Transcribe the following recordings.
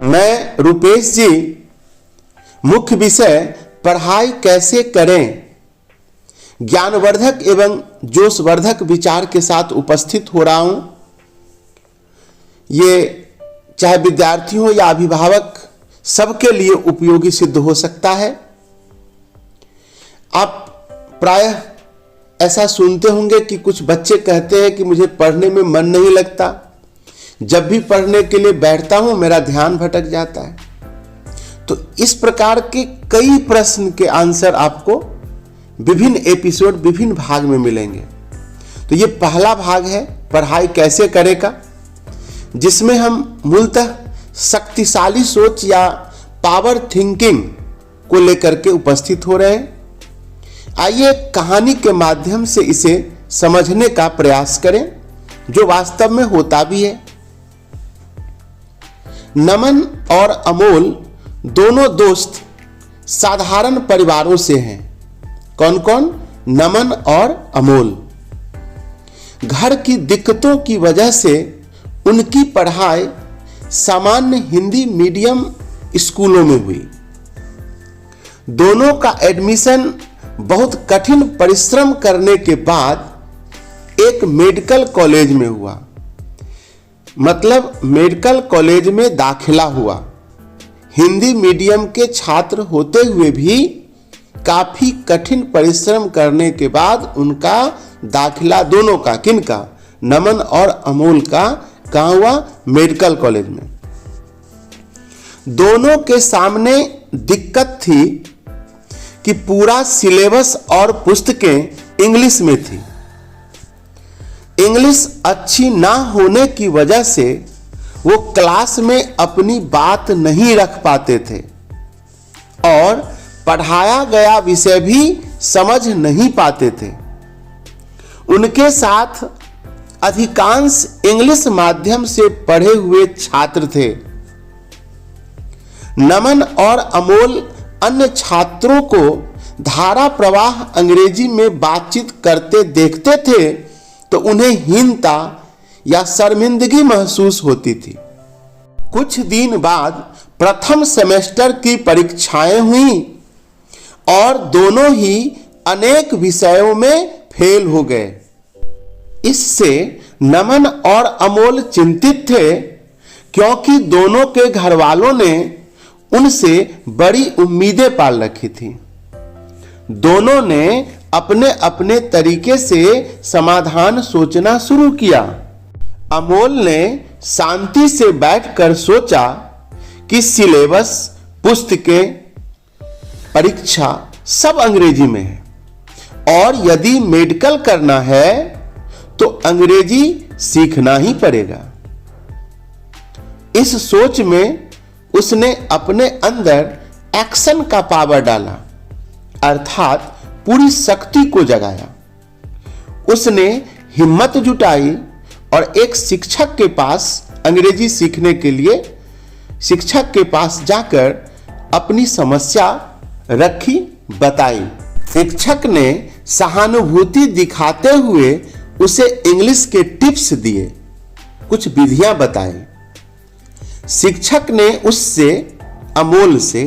मैं रुपेश जी मुख्य विषय पढ़ाई कैसे करें ज्ञानवर्धक एवं जोशवर्धक विचार के साथ उपस्थित हो रहा हूं। ये चाहे विद्यार्थी हो या अभिभावक सबके लिए उपयोगी सिद्ध हो सकता है। आप प्रायः ऐसा सुनते होंगे कि कुछ बच्चे कहते हैं कि मुझे पढ़ने में मन नहीं लगता, जब भी पढ़ने के लिए बैठता हूं मेरा ध्यान भटक जाता है। तो इस प्रकार के कई प्रश्न के आंसर आपको विभिन्न एपिसोड विभिन्न भाग में मिलेंगे। तो ये पहला भाग है पढ़ाई कैसे करें का, जिसमें हम मूलतः शक्तिशाली सोच या पावर थिंकिंग को लेकर के उपस्थित हो रहे हैं। आइए कहानी के माध्यम से इसे समझने का प्रयास करें, जो वास्तव में होता भी है। नमन और अमोल दोनों दोस्त साधारण परिवारों से हैं। कौन कौन? नमन और अमोल। घर की दिक्कतों की वजह से उनकी पढ़ाई सामान्य हिंदी मीडियम स्कूलों में हुई। दोनों का एडमिशन बहुत कठिन परिश्रम करने के बाद एक मेडिकल कॉलेज में हुआ, मतलब मेडिकल कॉलेज में दाखिला हुआ। हिंदी मीडियम के छात्र होते हुए भी काफी कठिन परिश्रम करने के बाद उनका दाखिला दोनों का, किनका? नमन और अमोल का कहाँ हुआ? मेडिकल कॉलेज में। दोनों के सामने दिक्कत थी कि पूरा सिलेबस और पुस्तकें इंग्लिश में थी। इंग्लिश अच्छी ना होने की वजह से वो क्लास में अपनी बात नहीं रख पाते थे और पढ़ाया गया विषय भी समझ नहीं पाते थे। उनके साथ अधिकांश इंग्लिश माध्यम से पढ़े हुए छात्र थे। नमन और अमोल अन्य छात्रों को धारा प्रवाह अंग्रेजी में बातचीत करते देखते थे तो उन्हें हीनता या शर्मिंदगी महसूस होती थी। कुछ दिन बाद प्रथम सेमेस्टर की परीक्षाएं हुई और दोनों ही अनेक विषयों में फेल हो गए। इससे नमन और अमोल चिंतित थे, क्योंकि दोनों के घर वालों ने उनसे बड़ी उम्मीदें पाल रखी थी। दोनों ने अपने अपने तरीके से समाधान सोचना शुरू किया। अमोल ने शांति से बैठकर सोचा कि सिलेबस, पुस्तकें, परीक्षा सब अंग्रेजी में है और यदि मेडिकल करना है तो अंग्रेजी सीखना ही पड़ेगा। इस सोच में उसने अपने अंदर एक्शन का पावर डाला, अर्थात पूरी शक्ति को जगाया। उसने हिम्मत जुटाई और एक शिक्षक के पास अंग्रेजी सीखने के लिए शिक्षक के पास जाकर अपनी समस्या रखी, बताई। शिक्षक ने सहानुभूति दिखाते हुए उसे इंग्लिश के टिप्स दिए, कुछ विधियां बताई। शिक्षक ने उससे, अमोल से,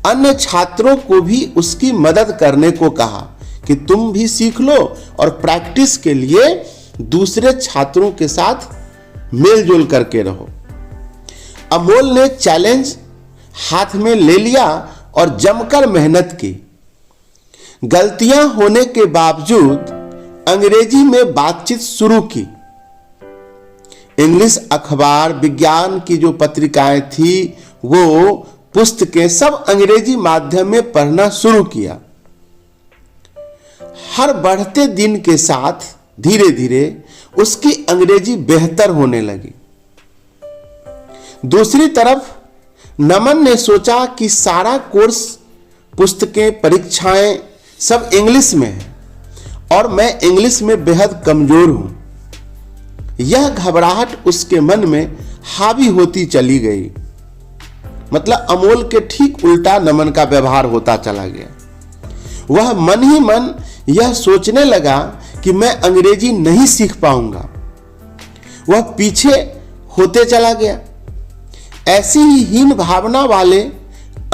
अन्य छात्रों को भी उसकी मदद करने को कहा कि तुम भी सीख लो और प्रैक्टिस के लिए दूसरे छात्रों के साथ मेलजोल करके रहो। अमोल ने चैलेंज हाथ में ले लिया और जमकर मेहनत की। गलतियां होने के बावजूद अंग्रेजी में बातचीत शुरू की। इंग्लिश अखबार, विज्ञान की जो पत्रिकाएं थी, वो पुस्तकें सब अंग्रेजी माध्यम में पढ़ना शुरू किया। हर बढ़ते दिन के साथ धीरे धीरे उसकी अंग्रेजी बेहतर होने लगी। दूसरी तरफ नमन ने सोचा कि सारा कोर्स, पुस्तकें, परीक्षाएं सब इंग्लिश में है और मैं इंग्लिश में बेहद कमजोर हूं। यह घबराहट उसके मन में हावी होती चली गई। मतलब अमोल के ठीक उल्टा नमन का व्यवहार होता चला गया। वह मन ही मन यह सोचने लगा कि मैं अंग्रेजी नहीं सीख पाऊंगा। वह पीछे होते चला गया। ऐसी ही हीन भावना वाले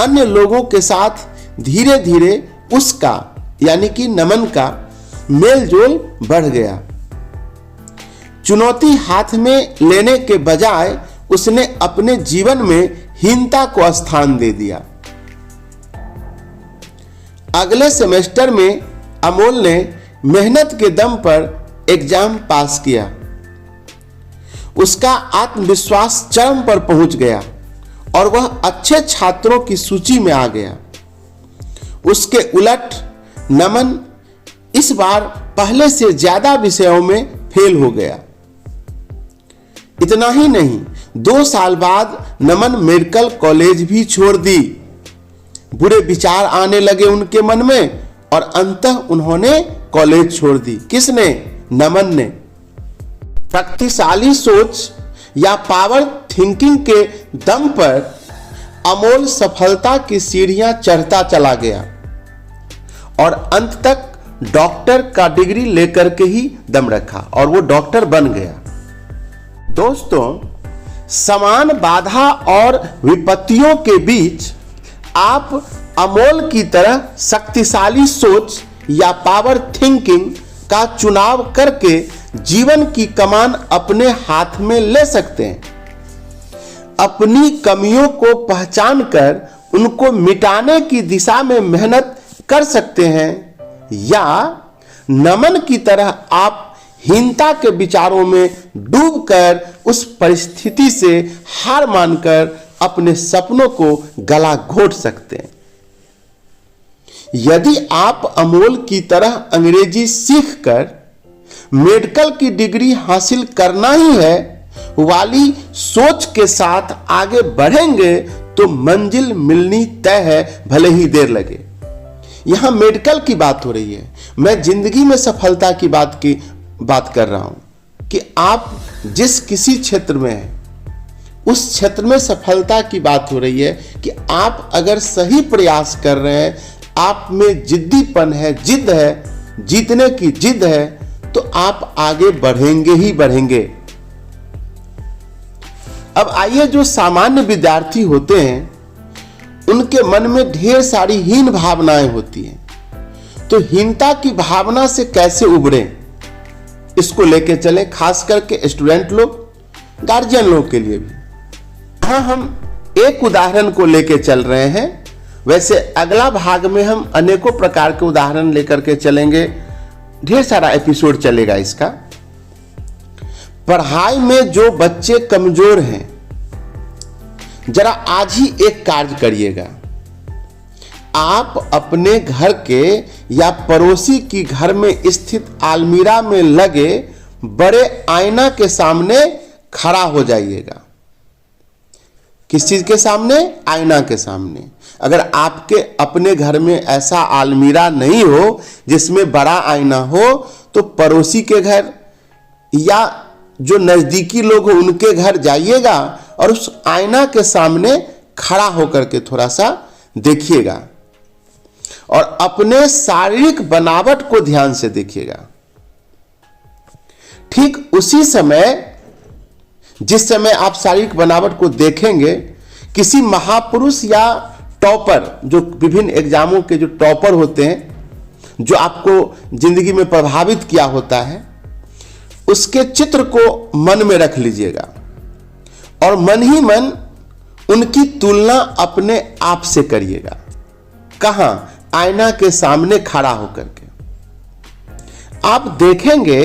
अन्य लोगों के साथ धीरे धीरे उसका यानी कि नमन का मेलजोल बढ़ गया। चुनौती हाथ में लेने के बजाय उसने अपने जीवन में हीनता को स्थान दे दिया। अगले सेमेस्टर में अमोल ने मेहनत के दम पर एग्जाम पास किया। उसका आत्मविश्वास चरम पर पहुंच गया और वह अच्छे छात्रों की सूची में आ गया। उसके उलट नमन इस बार पहले से ज्यादा विषयों में फेल हो गया। इतना ही नहीं, 2 साल बाद नमन मेडिकल कॉलेज भी छोड़ दी। बुरे विचार आने लगे उनके मन में और अंततः उन्होंने कॉलेज छोड़ दी। किसने? नमन ने। शक्तिशाली सोच या पावर थिंकिंग के दम पर अमोल सफलता की सीढ़ियां चढ़ता चला गया और अंत तक डॉक्टर का डिग्री लेकर के ही दम रखा और वो डॉक्टर बन गया। दोस्तों, समान बाधा और विपत्तियों के बीच आप अमोल की तरह शक्तिशाली सोच या पावर थिंकिंग का चुनाव करके जीवन की कमान अपने हाथ में ले सकते हैं। अपनी कमियों को पहचान कर उनको मिटाने की दिशा में मेहनत कर सकते हैं या नमन की तरह आप हीनता के विचारों में डूबकर उस परिस्थिति से हार मानकर अपने सपनों को गला घोट सकते हैं। यदि आप अमोल की तरह अंग्रेजी सीखकर मेडिकल की डिग्री हासिल करना ही है वाली सोच के साथ आगे बढ़ेंगे तो मंजिल मिलनी तय है, भले ही देर लगे। यहां मेडिकल की बात हो रही है, मैं जिंदगी में सफलता की बात कर रहा हूं कि आप जिस किसी क्षेत्र में हैं उस क्षेत्र में सफलता की बात हो रही है कि आप अगर सही प्रयास कर रहे हैं, आप में जिद्दीपन है, जिद है, जीतने की जिद है, तो आप आगे बढ़ेंगे ही बढ़ेंगे। अब आइए, जो सामान्य विद्यार्थी होते हैं उनके मन में ढेर सारी हीन भावनाएं होती हैं, तो हीनता की भावना से कैसे उबरें, इसको लेके चले, खास करके स्टूडेंट लोग, गार्जियन लोग के लिए भी। हाँ, हम एक उदाहरण को लेके चल रहे हैं, वैसे अगला भाग में हम अनेकों प्रकार के उदाहरण लेकर के चलेंगे, ढेर सारा एपिसोड चलेगा इसका। पढ़ाई में जो बच्चे कमजोर हैं, जरा आज ही एक कार्य करिएगा। आप अपने घर के या पड़ोसी की घर में स्थित अलमीरा में लगे बड़े आईना के सामने खड़ा हो जाइएगा। किस चीज के सामने? आईना के सामने। अगर आपके अपने घर में ऐसा अलमीरा नहीं हो जिसमें बड़ा आईना हो, तो पड़ोसी के घर या जो नजदीकी लोग हो उनके घर जाइएगा और उस आईना के सामने खड़ा होकर के थोड़ा सा देखिएगा और अपने शारीरिक बनावट को ध्यान से देखिएगा। ठीक उसी समय, जिस समय आप शारीरिक बनावट को देखेंगे, किसी महापुरुष या टॉपर, जो विभिन्न एग्जामों के जो टॉपर होते हैं, जो आपको जिंदगी में प्रभावित किया होता है, उसके चित्र को मन में रख लीजिएगा और मन ही मन उनकी तुलना अपने आप से करिएगा। कहां? आईना के सामने खड़ा होकर के। आप देखेंगे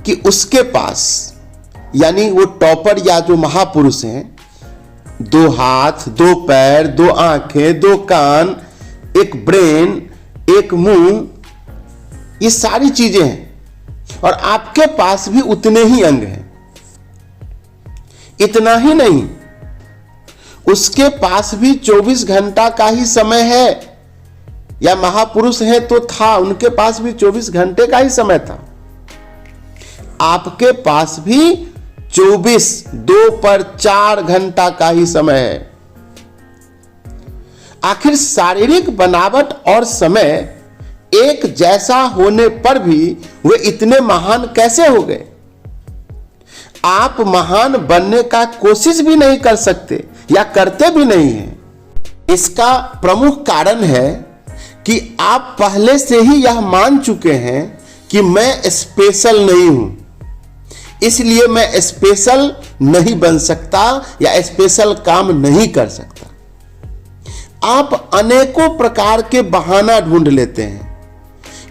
कि उसके पास, यानी वो टॉपर या जो महापुरुष हैं, 2 हाथ, 2 पैर, 2 आंखें, 2 कान, एक ब्रेन, एक मुंह, ये सारी चीजें हैं और आपके पास भी उतने ही अंग हैं। इतना ही नहीं, उसके पास भी 24 घंटा का ही समय है, या महापुरुष है तो था, उनके पास भी 24 घंटे का ही समय था। आपके पास भी 24, 2 पर 4 घंटा का ही समय है। आखिर शारीरिक बनावट और समय एक जैसा होने पर भी वे इतने महान कैसे हो गए? आप महान बनने का कोशिश भी नहीं कर सकते, या करते भी नहीं हैं। इसका प्रमुख कारण है कि आप पहले से ही यह मान चुके हैं कि मैं स्पेशल नहीं हूं, इसलिए मैं स्पेशल नहीं बन सकता या स्पेशल काम नहीं कर सकता। आप अनेकों प्रकार के बहाना ढूंढ लेते हैं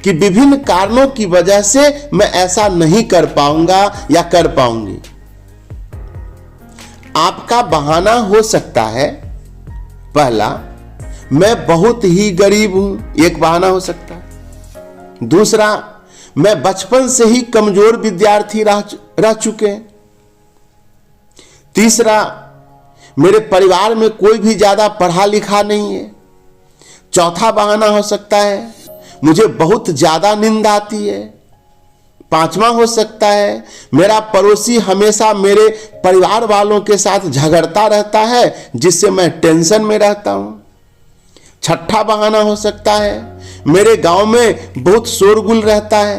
कि विभिन्न कारणों की वजह से मैं ऐसा नहीं कर पाऊंगा या कर पाऊंगी। आपका बहाना हो सकता है, पहला, मैं बहुत ही गरीब हूं, एक बहाना हो सकता है। दूसरा, मैं बचपन से ही कमजोर विद्यार्थी रह चुके हैं। तीसरा, मेरे परिवार में कोई भी ज्यादा पढ़ा लिखा नहीं है। चौथा बहाना हो सकता है, मुझे बहुत ज्यादा नींद आती है। पांचवा हो सकता है, मेरा पड़ोसी हमेशा मेरे परिवार वालों के साथ झगड़ता रहता है, जिससे मैं टेंशन में रहता हूं। छठा बहाना हो सकता है, मेरे गांव में बहुत शोरगुल रहता है,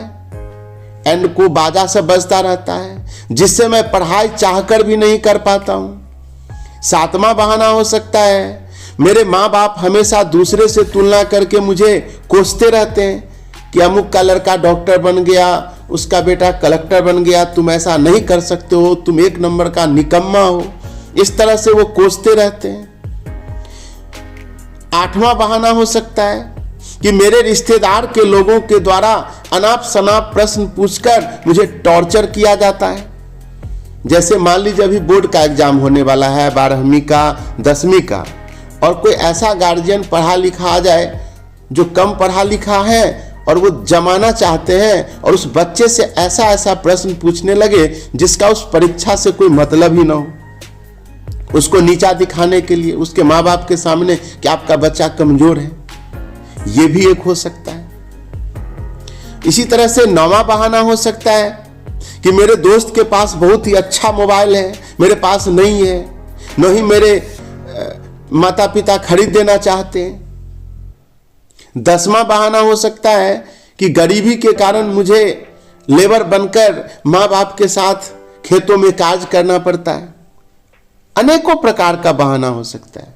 एंड को बाजा से बजता रहता है, जिससे मैं पढ़ाई चाहकर भी नहीं कर पाता हूं। सातवां बहाना हो सकता है, मेरे माँ बाप हमेशा दूसरे से तुलना करके मुझे कोसते रहते हैं कि अमुक का लड़का डॉक्टर बन गया, उसका बेटा कलेक्टर बन गया, तुम ऐसा नहीं कर सकते हो, तुम एक नंबर का निकम्मा हो। इस तरह से वो कोसते रहते हैं। आठवां बहाना हो सकता है कि मेरे रिश्तेदार के लोगों के द्वारा अनाप शनाप प्रश्न पूछकर मुझे टॉर्चर किया जाता है। जैसे मान लीजिए अभी बोर्ड का एग्जाम होने वाला है, 12वीं का, 10वीं का, और कोई ऐसा गार्जियन पढ़ा लिखा आ जाए जो कम पढ़ा लिखा है और वो जमाना चाहते हैं और उस बच्चे से ऐसा ऐसा प्रश्न पूछने लगे जिसका उस परीक्षा से कोई मतलब ही ना हो, उसको नीचा दिखाने के लिए उसके माँ बाप के सामने कि आपका बच्चा कमजोर है, ये भी एक हो सकता है। इसी तरह से नौवां बहाना हो सकता है कि मेरे दोस्त के पास बहुत ही अच्छा मोबाइल है, मेरे पास नहीं है, न ही मेरे माता पिता खरीद देना चाहते हैं। 10वां बहाना हो सकता है कि गरीबी के कारण मुझे लेबर बनकर माँ बाप के साथ खेतों में कार्य करना पड़ता है। अनेकों प्रकार का बहाना हो सकता है,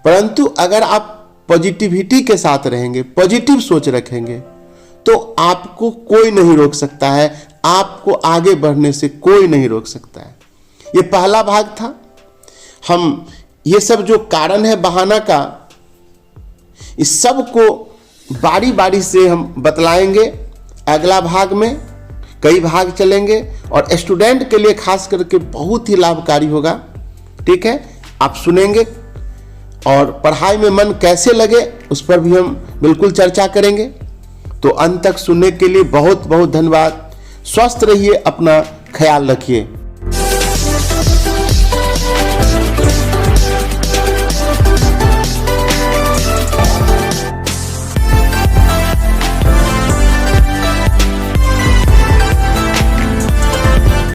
परंतु अगर आप पॉजिटिविटी के साथ रहेंगे, पॉजिटिव सोच रखेंगे, तो आपको कोई नहीं रोक सकता है, आपको आगे बढ़ने से कोई नहीं रोक सकता है। ये पहला भाग था। हम ये सब जो कारण है बहाना का, इस सब को बारी बारी से हम बतलाएंगे। अगला भाग में कई भाग चलेंगे और स्टूडेंट के लिए खास करके बहुत ही लाभकारी होगा। ठीक है, आप सुनेंगे और पढ़ाई में मन कैसे लगे उस पर भी हम बिल्कुल चर्चा करेंगे। तो अंत तक सुनने के लिए बहुत बहुत धन्यवाद। स्वस्थ रहिए, अपना ख्याल रखिए।